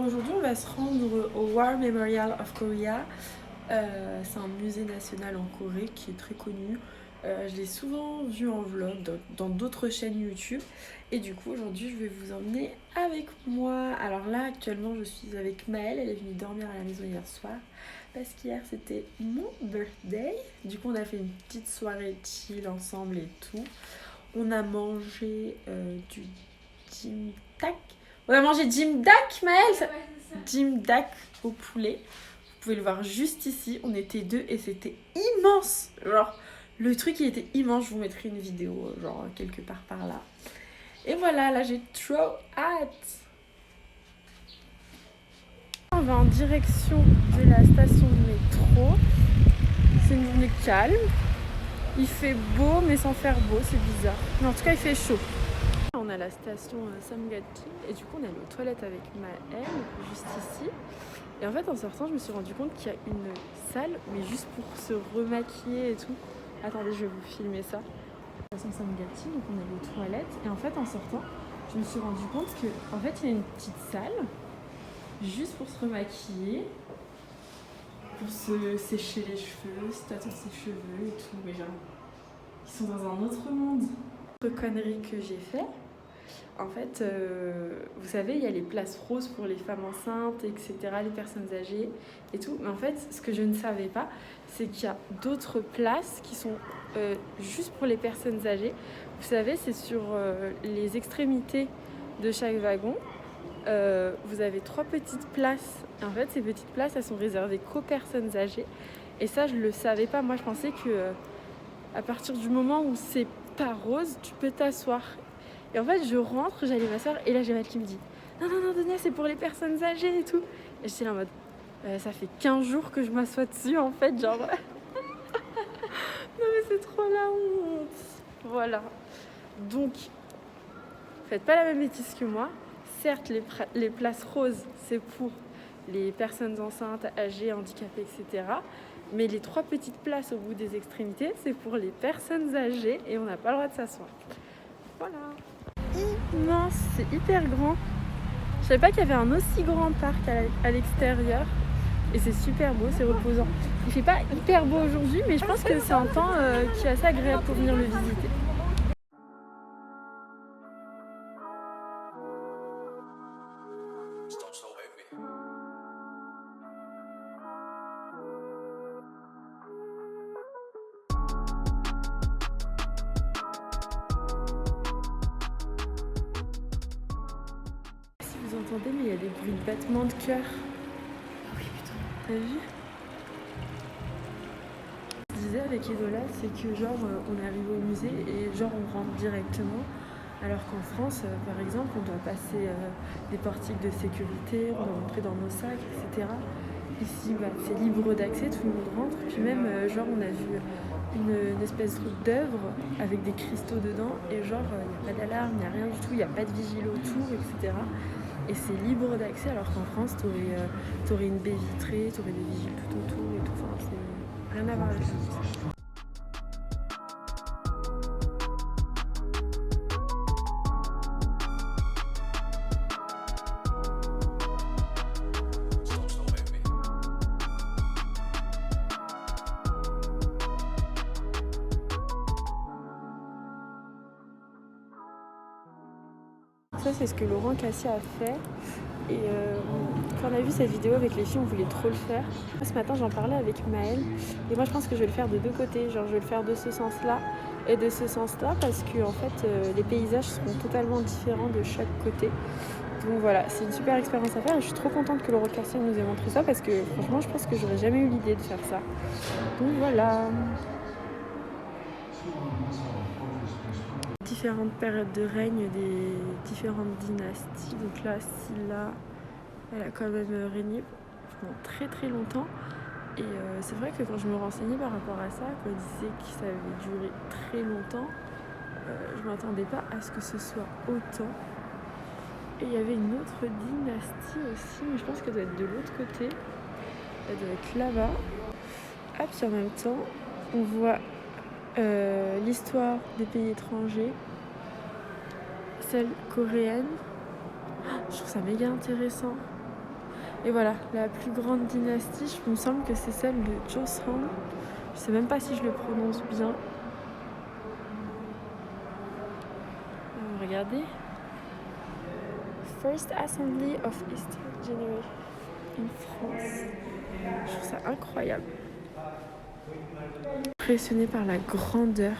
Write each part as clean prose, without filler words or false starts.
aujourd'hui, on va se rendre au War Memorial of Korea. C'est un musée national en Corée qui est très connu. Je l'ai souvent vu en vlog dans d'autres chaînes YouTube. Et du coup, aujourd'hui, je vais vous emmener avec moi. Alors là, actuellement, je suis avec Maëlle. Elle est venue dormir à la maison hier soir. Parce qu'hier, c'était mon birthday. Du coup, on a fait une petite soirée chill ensemble et tout. On a mangé du jimdak. On a mangé jimdak, Maëlle. Ouais, c'est ça. Jimdak au poulet. Vous pouvez le voir juste ici. On était deux et c'était immense. Genre, le truc il était immense. Je vous mettrai une vidéo, genre quelque part par là. Et voilà, là j'ai trop hâte. On va en direction de la station de métro. C'est une journée calme. Il fait beau mais sans faire beau, c'est bizarre. Mais en tout cas il fait chaud. On a la station Samgati et du coup on est allé aux toilettes avec Maëlle, juste ici. Et en fait en sortant je me suis rendu compte qu'il y a une salle mais juste pour se remaquiller et tout. Attendez, je vais vous filmer ça. Station Samgati, donc on est allé aux toilettes et en fait en sortant je me suis rendu compte que en fait il y a une petite salle juste pour se remaquiller, pour se sécher les cheveux, si t'attends ses cheveux et tout, mais genre ils sont dans un autre monde. Autre connerie que j'ai fait. En fait, vous savez, il y a les places roses pour les femmes enceintes, etc., les personnes âgées et tout. Mais en fait, ce que je ne savais pas, c'est qu'il y a d'autres places qui sont juste pour les personnes âgées. Vous savez, c'est sur les extrémités de chaque wagon. Vous avez 3 petites places. Et en fait, ces petites places, elles sont réservées qu'aux personnes âgées. Et ça, je ne le savais pas. Moi, je pensais que à partir du moment où c'est pas rose, tu peux t'asseoir. Et en fait, je rentre, j'allais m'asseoir, et là, j'ai ma qui me dit non, non, non, Donia, c'est pour les personnes âgées et tout. Et j'étais là en mode ça fait 15 jours que je m'assois dessus, en fait, genre. Non, mais c'est trop la honte. Voilà. Donc, faites pas la même bêtise que moi. Certes, les places roses, c'est pour les personnes enceintes, âgées, handicapées, etc. Mais les 3 petites places au bout des extrémités, c'est pour les personnes âgées et on n'a pas le droit de s'asseoir. Voilà. Immense, c'est hyper grand. Je savais pas qu'il y avait un aussi grand parc à l'extérieur. Et c'est super beau, c'est reposant. Il fait pas hyper beau aujourd'hui, mais je pense que c'est un temps qui est assez agréable pour venir le visiter. Si vous entendez, mais il y a des bruits de battements de cœur. Ah oui, putain, t'as vu? Ce que je disais avec Edola, c'est que genre on est arrivé au musée et genre on rentre directement. Alors qu'en France, par exemple, on doit passer des portiques de sécurité, on doit rentrer dans nos sacs, etc. Ici, c'est libre d'accès, tout le monde rentre. Puis même, genre, on a vu une espèce d'œuvre avec des cristaux dedans. Et genre, il n'y a pas d'alarme, il n'y a rien du tout, il n'y a pas de vigile autour, etc. Et c'est libre d'accès, alors qu'en France, t'aurais une baie vitrée, t'aurais des vigiles tout autour et tout. Enfin, c'est rien à voir avec ça. Ça, c'est ce que Laurent Cassier a fait. Et quand on a vu cette vidéo avec les filles, on voulait trop le faire. Ce matin, j'en parlais avec Maëlle. Et moi, je pense que je vais le faire de 2 côtés. Genre, je vais le faire de ce sens-là et de ce sens-là. Parce que, en fait, les paysages seront totalement différents de chaque côté. Donc voilà, c'est une super expérience à faire. Et je suis trop contente que Laurent Cassier nous ait montré ça. Parce que, franchement, je pense que j'aurais jamais eu l'idée de faire ça. Donc voilà. Différentes périodes de règne des différentes dynasties. Donc là, Silla, elle a quand même régné pendant très très longtemps. Et c'est vrai que quand je me renseignais par rapport à ça, quand il disait que ça avait duré très longtemps, je m'attendais pas à ce que ce soit autant. Et il y avait une autre dynastie aussi, mais je pense qu'elle doit être de l'autre côté. Elle doit être là-bas. Ah, puis en même temps, on voit l'histoire des pays étrangers, celle coréenne. Je trouve ça méga intéressant. Et voilà, la plus grande dynastie, il me semble que c'est celle de Joseon. Je sais même pas si je le prononce bien. Regardez. First Assembly of Eastern Generation in France. Je trouve ça incroyable. Impressionnée par la grandeur,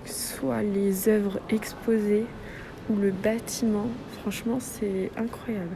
que ce soit les œuvres exposées ou le bâtiment. Franchement, c'est incroyable.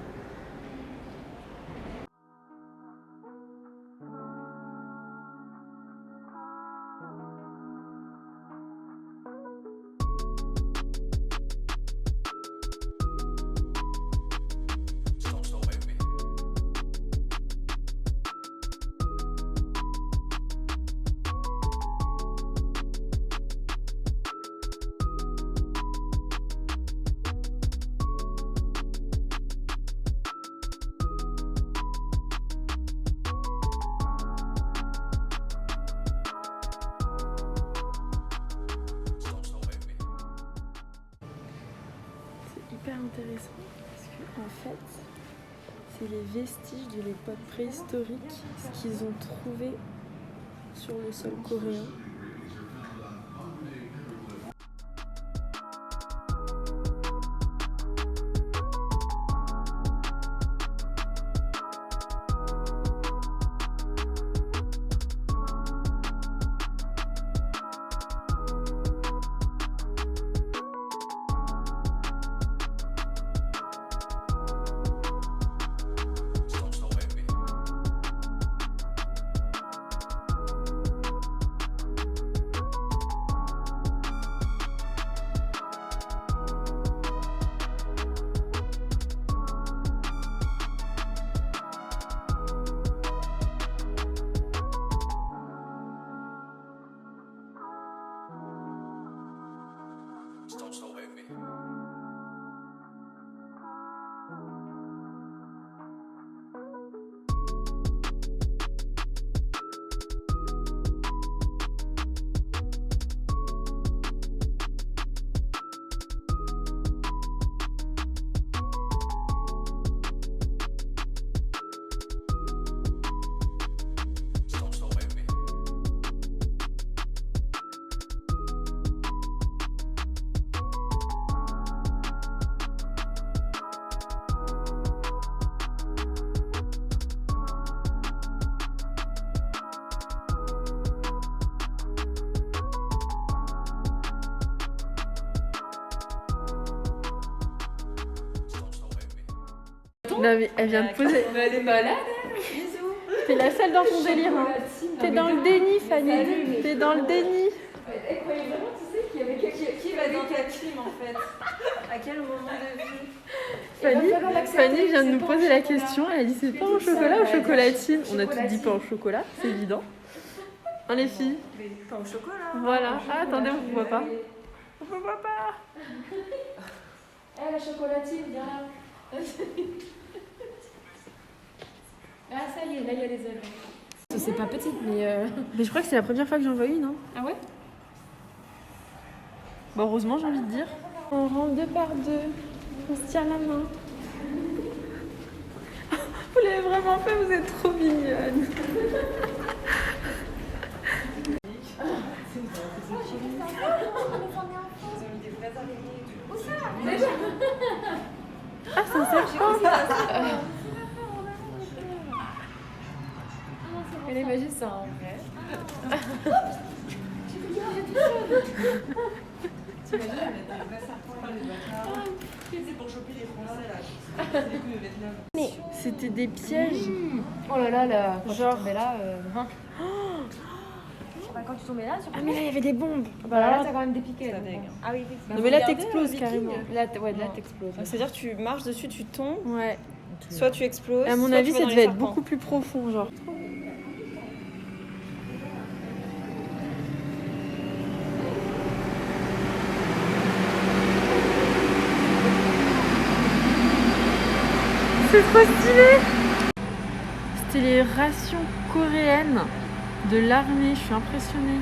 Hyper intéressant parce que en fait c'est les vestiges de l'époque préhistorique, ce qu'ils ont trouvé sur le sol coréen. Non mais elle vient de poser. Mais elle est malade, bisous. T'es la seule dans ton délire. Hein. T'es dans le déni, Fanny. T'es dans le déni. Elle croyait vraiment, tu sais, qu'il y avait qui va dans ta team en fait. À quel moment de vie Fanny vient de nous poser la question. Elle a dit c'est pain au chocolat ou chocolatine. On a tout dit pain au chocolat, c'est évident. Hein les filles? Pain au chocolat. Voilà. Ah attendez, on ne voit pas. On ne voit pas. Eh la chocolatine, viens là. Ah ça y est, là il y a les œufs. C'est pas petite Mais je crois que c'est la première fois que j'en vois une. Hein. Ah ouais? Bon heureusement j'ai envie de dire. On rentre 2 par 2. On se tient la main. Vous l'avez vraiment fait, vous êtes trop mignonne. Ah c'est un serpent. Elle est magique ça en vrai. T'imagines, elle met un vrai serpent et des bâtards. C'est pour choper les Français là. C'est les coups de Vietnam. Mais c'était des pièges. Oh là là là. Quand Genre. tu tombais là. Quand tu tombais là, Ah mais là il y avait des bombes. Bah là t'as quand même des piquets. Ah oui, Non mais là t'exploses carrément. Là t'exploses. c'est-à-dire que tu marches dessus, tu tombes, Ouais. soit tu exploses. À mon soit avis tu vas ça dans devait les être serpents. beaucoup plus profond genre. C'est trop stylé. C'était les rations coréennes de l'armée, je suis impressionnée.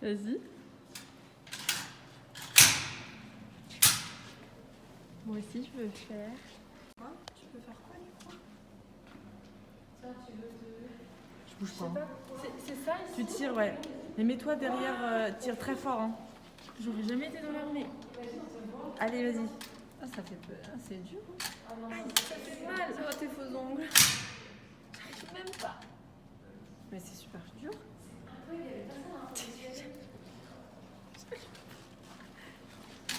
Vas-y. Moi aussi, je veux faire. Tu peux faire quoi, les points? Ça, tu veux te... Je bouge pas. C'est ça ici? Tu tires, ouais. Mais mets-toi derrière, tire très fort. Hein. J'aurais jamais été dans l'armée. Allez, vas-y. Ah, ça fait peur. Ah, c'est dur. Ça fait mal. Ça va tes faux ongles. J'arrive même pas. Mais c'est super dur.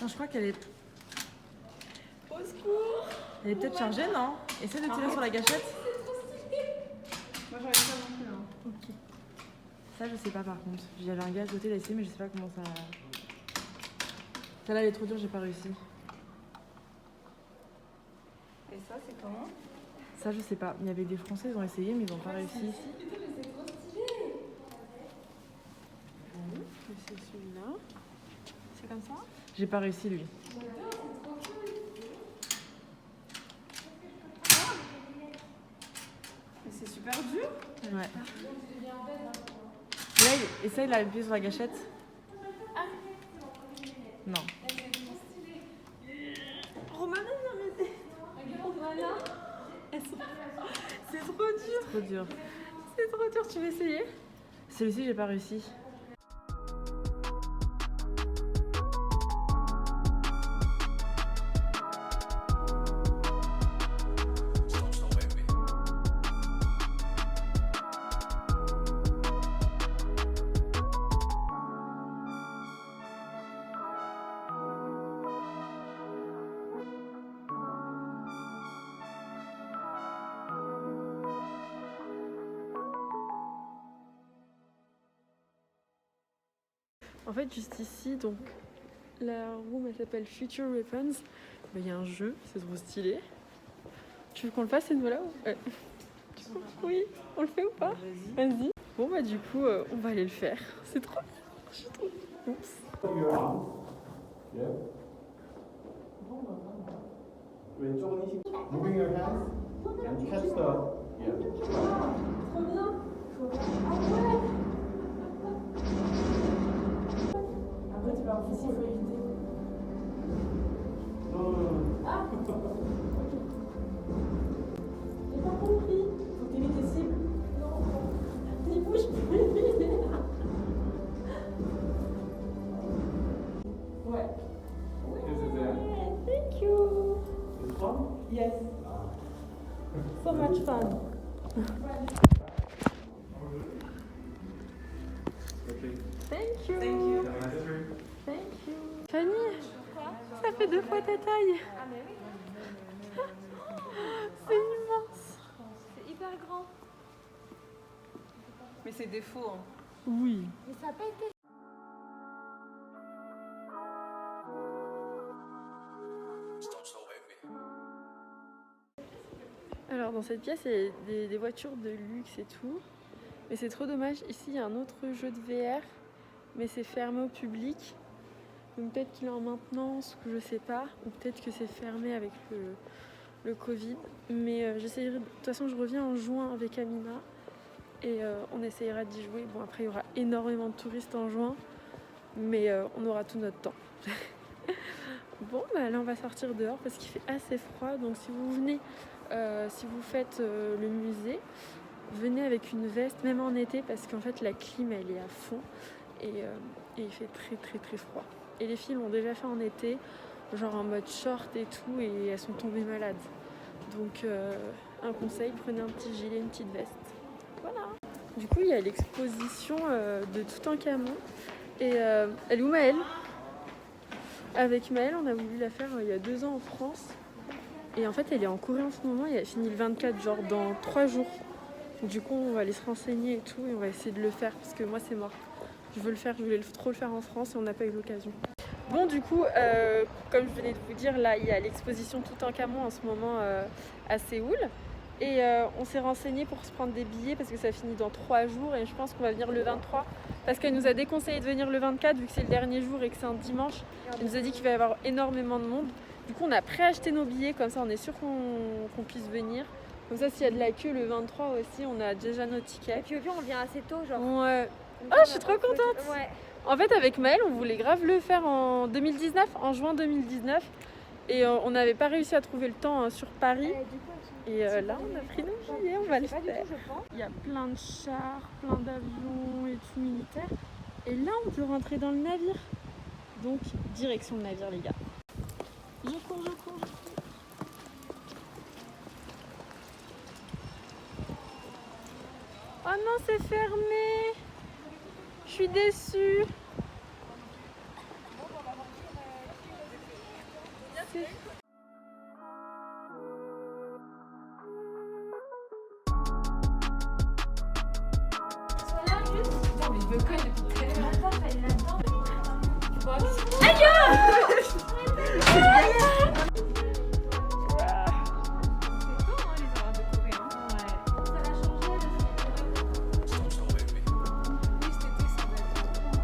Non, je crois qu'elle est... Au secours. Elle est peut-être chargée, non? Essaie de tirer sur la gâchette. Moi, j'arrive pas non plus. Hein. Ok. Ça, je sais pas par contre. J'avais un gars à côté d'essayer, mais je sais pas comment ça... Celle-là, elle est trop dure, j'ai pas réussi. Et ça, c'est comment? Ça, je sais pas. Il y avait des Français, ils ont essayé, mais ils ont pas réussi. C'est celui-là. C'est comme ça? J'ai pas réussi, lui. Mais c'est super dur. Ouais. Là, essaye de appuyer sur la gâchette. Non. Romana vient m'aider. Romana. C'est trop dur. Trop dur. C'est trop dur, tu veux essayer? Celui-ci, j'ai pas réussi. En fait, juste ici, donc la room elle s'appelle Future Weapons. Il y a un jeu, c'est trop stylé. Tu veux qu'on le fasse cette fois-là ou... Oui, on le fait ou pas? Vas-y. Bon bah du coup, on va aller le faire. C'est trop bien. Je suis trop... Oups. Moving your hands and catch the Trop bien. Après, tu vas en ici, il faut éviter. J'ai pas compris. Faut que t'évites tes cibles. Non. Il bouge plus. Ouais. This is it. Thank you. This one? Yes. So much fun. Okay. Thank you. Have a nice trip. Thank you. Fanny, ça fait 2 fois ta taille. Ah, mais oui. C'est immense. C'est hyper grand. Mais c'est des faux. Hein. Oui. Mais ça n'a pas été. Alors dans cette pièce, il y a des voitures de luxe et tout. Mais c'est trop dommage. Ici, il y a un autre jeu de VR, mais c'est fermé au public. Donc peut-être qu'il est en maintenance, ou je sais pas. Ou peut-être que c'est fermé avec le Covid. Mais j'essayerai. De toute façon, je reviens en juin avec Amina. Et on essayera d'y jouer. Bon, après, il y aura énormément de touristes en juin. Mais on aura tout notre temps. Bon, bah là, on va sortir dehors parce qu'il fait assez froid. Donc si vous venez, si vous faites le musée, venez avec une veste, même en été, parce qu'en fait la clim elle est à fond et il fait très très très froid. Et les filles l'ont déjà fait en été, genre en mode short et tout, et elles sont tombées malades. Donc un conseil, prenez un petit gilet, une petite veste. Voilà. Du coup il y a l'exposition de Toutankhamon et elle est où Maëlle? Avec Maëlle on a voulu la faire il y a 2 ans en France. Et en fait elle est en Corée en ce moment et elle finit le 24, genre dans 3 jours. Du coup, on va aller se renseigner et tout, et on va essayer de le faire, parce que moi, c'est mort. Je veux le faire, je voulais trop le faire en France, et on n'a pas eu l'occasion. Bon, du coup, comme je venais de vous dire, là, il y a l'exposition Toutankhamon en ce moment à Séoul. Et on s'est renseigné pour se prendre des billets, parce que ça finit dans 3 jours, et je pense qu'on va venir le 23. Parce qu'elle nous a déconseillé de venir le 24, vu que c'est le dernier jour et que c'est un dimanche. Elle nous a dit qu'il va y avoir énormément de monde. Du coup, on a préacheté nos billets, comme ça, on est sûr qu'on puisse venir. Comme ça, s'il y a de la queue le 23 aussi, on a déjà nos tickets. Et puis au pire, on vient assez tôt, genre. Ouais. Oh, je suis trop contente. Ouais. En fait, avec Maëlle, on voulait grave le faire en 2019, en juin 2019. Et on n'avait pas réussi à trouver le temps sur Paris. Et là, on a pris nos billets, on va le faire. Il y a plein de chars, plein d'avions et tout militaire. Et là, on peut rentrer dans le navire. Donc, direction le navire, les gars. Je cours. Oh non, c'est fermé. Je suis déçue.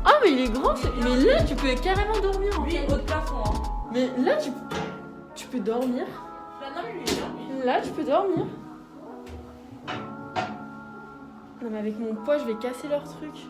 Ah mais il est grand, mais là tu peux carrément dormir en fait. Haut de plafond. Hein. Mais là tu peux dormir. Là tu peux dormir. Non mais avec mon poids je vais casser leur truc.